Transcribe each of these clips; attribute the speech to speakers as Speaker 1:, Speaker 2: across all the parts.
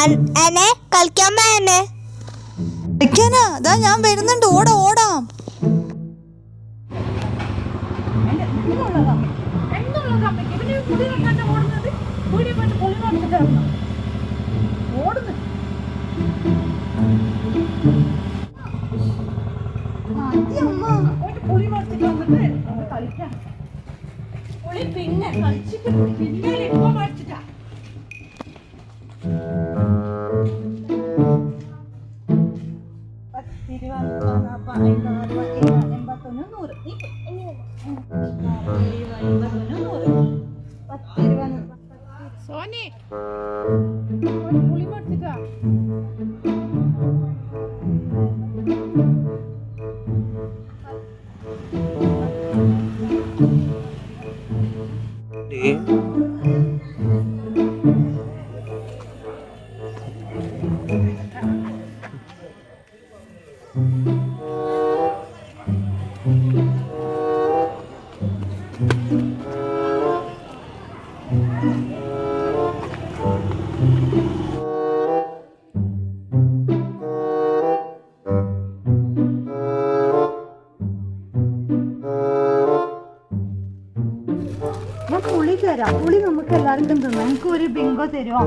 Speaker 1: എന്നെ കളിക്കാൻ എന്നെ
Speaker 2: കളിക്കാനാ? അതാ ഞാൻ വരുന്നുണ്ട്, ഓടാം.
Speaker 3: പിന്നെ കളിച്ചിട്ട് പിന്നെ ഇപ്പൊ പഠിച്ചിട്ടാ സോനി പുളി പഠിച്ചിട്ടാ
Speaker 2: ഞാൻ പുളി തരാം. പുളി നമുക്ക് എല്ലാവർക്കും തിന്നാം. എനിക്ക് ഒരു ബിങ്കോ തരുമോ?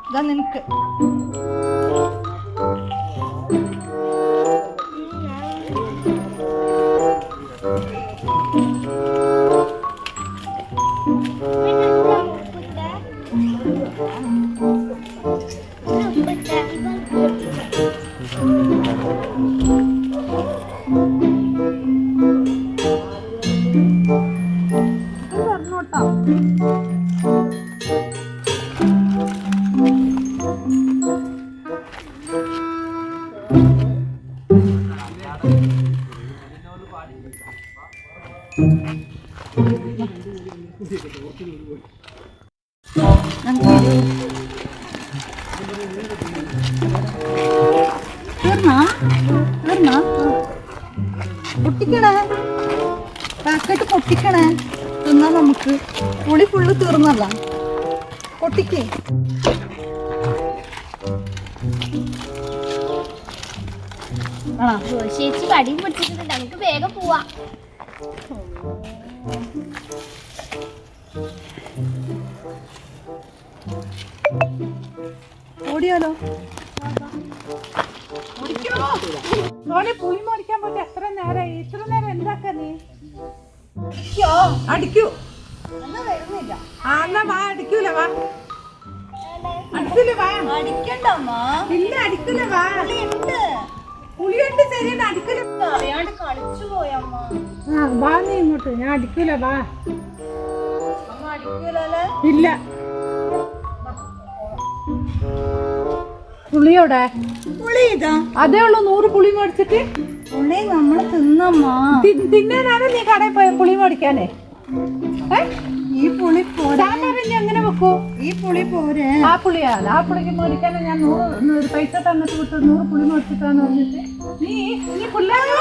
Speaker 2: ഇതാ നിനക്ക്. പറഞ്ഞോട്ടോ. പൊട്ടിക്കണേ, പാക്കറ്റ് പൊട്ടിക്കണേ. തിന്നാ നമുക്ക്. പുളി ഫുള്ള് തീർന്നല്ല. പൊട്ടിക്ക്.
Speaker 1: ചേച്ചി കടിയും പിടിച്ചിട്ടുണ്ട്, നമുക്ക് വേഗം പോവാ.
Speaker 2: ഓടിയാലോ?
Speaker 3: സോനി പുളി മറിക്കാൻ പോയിട്ട് എത്ര നേരമായി? ഇത്ര നേരം എന്താക്കാ നീ? അടിക്കൂ.
Speaker 2: വരുന്നില്ല.
Speaker 3: എന്നാ വാ, അടിക്കൂല വാ. അടിക്കൂല വാ.
Speaker 2: അടിക്കണ്ടമ്മ.
Speaker 3: ഇല്ല അടിക്കൂല വാ. പുളിയുണ്ട് ശരിയാണ്, അടിക്കൂല.
Speaker 2: അറിയാണ്ട് കളിച്ചു പോയമ്മ.
Speaker 3: വാ നീ ഇങ്ങോട്ട്, ഞാൻ അടിക്കൂല വാ.
Speaker 2: അമ്മ അടിക്കൂലല്ലേ?
Speaker 3: ഇല്ല. പുളിയോടെ?
Speaker 2: പുളി ഇതാ.
Speaker 3: അതേ ഉള്ളൂ 100 പുളി മേടിച്ചിട്ട്.
Speaker 2: പുളി നമ്മള് തിന്നമ്മ.
Speaker 3: തിന്നാനാണ് നീ കടയിൽ പോയ പുളി മേടിക്കാനേ?
Speaker 2: ഈ പുളി പോരാ.
Speaker 3: എങ്ങനെ വെക്കൂ?
Speaker 2: ഈ പുളി പോരെ.
Speaker 3: ആ പുളിയാണ്. ആ പുളിക്ക് മേടിക്കാനും ഞാൻ 100 പൈസ തന്നിട്ട് വിട്ടു. 100 പുളി മേടിച്ചിട്ടാന്ന് പറഞ്ഞിട്ട് നീ പിള്ളേരോ